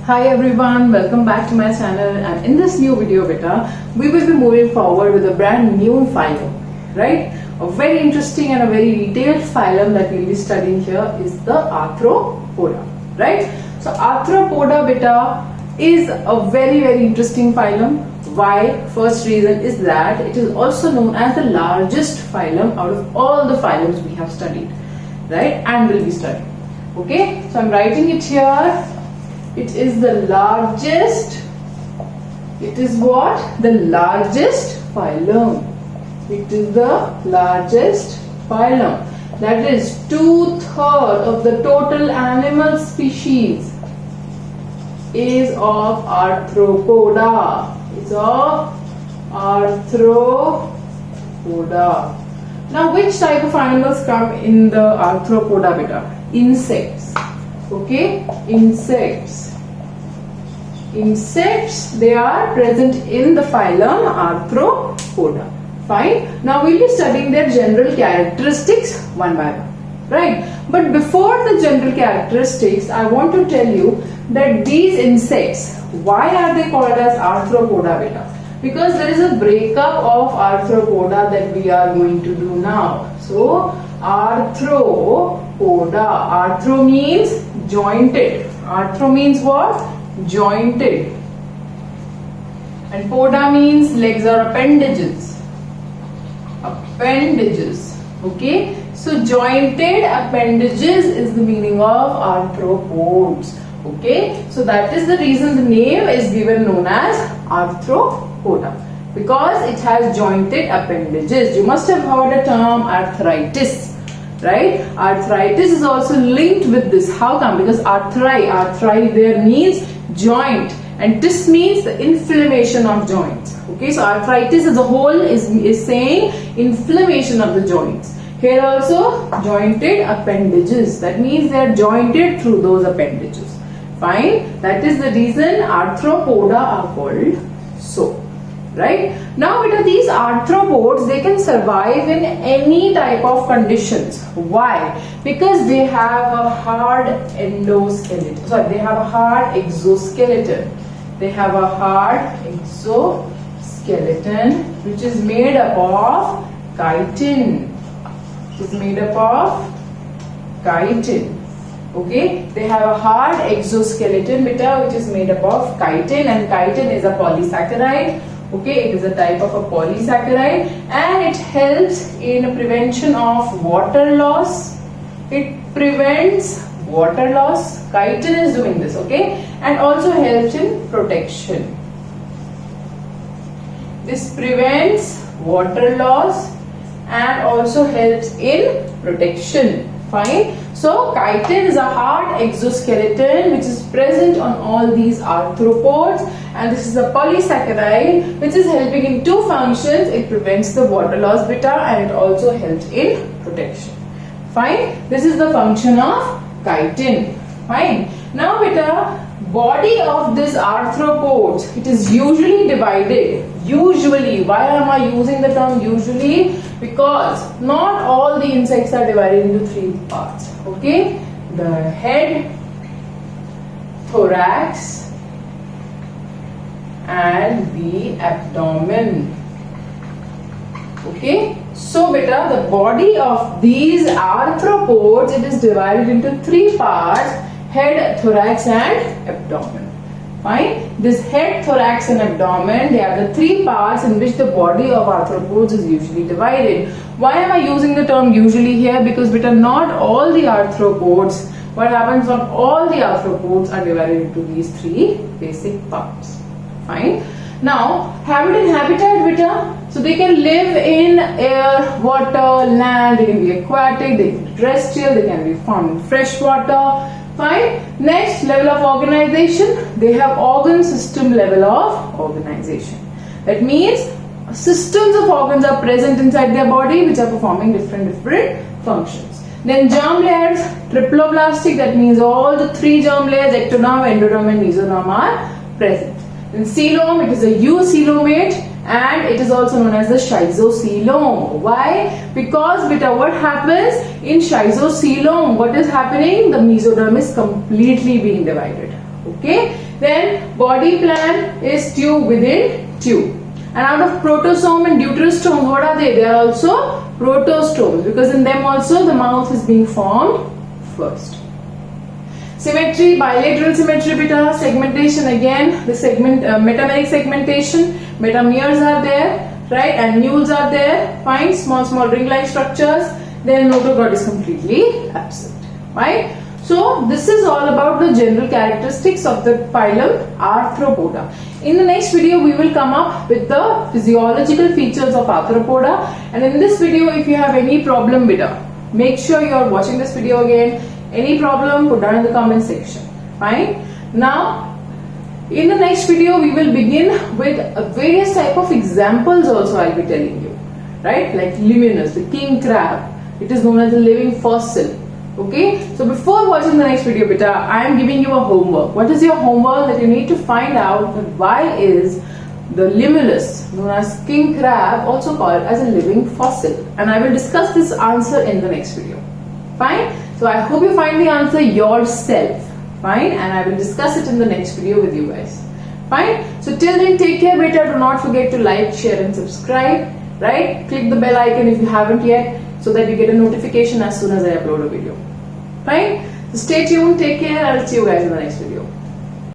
Hi everyone, welcome back to my channel, and in this new video we will be moving forward with a brand new phylum, right? A very interesting and a very detailed phylum that we will be studying here is the Arthropoda, right? So Arthropoda is a very interesting phylum. Why? First reason is that it is also known as the largest phylum out of all the phylums we have studied, right? And will be studying. Okay, so I'm writing it here. It is the largest. It is what? The largest phylum. It is the largest phylum. That is 2/3 of the total animal species is of Arthropoda. Is of Arthropoda. Now, which type of animals come in the Arthropoda beta? Insects. Okay, insects. Insects, they are present in the phylum Arthropoda. Fine. Now we'll be studying their general characteristics one by one, right? But before the general characteristics, I want to tell you that these insects, why are they called as Arthropoda beta? Because there is a breakup of Arthropoda that we are going to do now. So Arthropoda. Arthro means jointed. Arthro means what? Jointed. And poda means legs or appendages. Appendages. Okay. So jointed appendages is the meaning of arthropods. Okay. So that is the reason the name is given known as Arthropoda. Because it has jointed appendages. You must have heard the term arthritis. Right? Arthritis is also linked with this. How come? Because arthri there means joint, and tis means the inflammation of joints. Okay, so arthritis as a whole is saying inflammation of the joints. Here also jointed appendages. That means they are jointed through those appendages. Fine. That is the reason Arthropoda are called so. Right? Now, these arthropods, they can survive in any type of conditions. Why? Because they have a hard endoskeleton. Sorry, they have a hard exoskeleton. They have a hard exoskeleton which is made up of chitin. It is made up of chitin. Okay, they have a hard exoskeleton which is made up of chitin, and chitin is a polysaccharide. Okay, it is a type of a polysaccharide, and it helps in prevention of water loss. It prevents water loss. Chitin is doing this, okay, and also helps in protection. This prevents water loss and also helps in protection. Fine. So chitin is a hard exoskeleton which is present on all these arthropods, and this is a polysaccharide which is helping in two functions. It prevents the water loss beta, and it also helps in protection. Fine. This is the function of chitin. Fine. Now body of this arthropods, it is usually divided. Usually, why am I using the term usually? Because not all the insects are divided into three parts. Okay, the head, thorax, and the abdomen. Okay, so the body of these arthropods, it is divided into three parts: head, thorax, and abdomen. Fine. This head, thorax, and abdomen, they are the three parts in which the body of arthropods is usually divided. Why am I using the term usually here? Because not all the arthropods, what happens, not all the arthropods are divided into these three basic parts. Fine. Now, habitat and habitat so they can live in air, water, land, they can be aquatic, they can be terrestrial, they can be found in fresh water. Fine. Next, level of organization. They have organ system level of organization. That means systems of organs are present inside their body which are performing different functions. Then germ layers, triploblastic, that means all the three germ layers, ectoderm, endoderm, and mesoderm are present. Then coelom, it is a eucoelomate, and it is also known as the schizocoelom. Why? Because what happens in schizocoelom? What is happening? The mesoderm is completely being divided. Okay, Then body plan is tube within tube. And out of protostome and deuterostome, what are they? They are also protostomes, because in them also the mouth is being formed first. Symmetry, bilateral symmetry beta, segmentation again, the segment, metameric segmentation, metameres are there, right, and mules are there, fine, small ring-like structures, then notochord is completely absent, right. So this is all about the general characteristics of the phylum Arthropoda. In the next video we will come up with the physiological features of Arthropoda, and in this video if you have any problem beta, make sure you are watching this video again. Any problem, put down in the comment section. Fine. Now, in the next video, we will begin with various type of examples also I'll be telling you. Right? Like Limulus, the king crab. It is known as a living fossil. Okay? So before watching the next video, beta, I am giving you a homework. What is your homework? That you need to find out that why is the Limulus, known as king crab, also called as a living fossil. And I will discuss this answer in the next video. Fine? So I hope you find the answer yourself. Fine? And I will discuss it in the next video with you guys. Fine? So till then, take care beta. Do not forget to like, share and subscribe. Right? Click the bell icon if you haven't yet, so that you get a notification as soon as I upload a video. Fine? So stay tuned, take care. I will see you guys in the next video.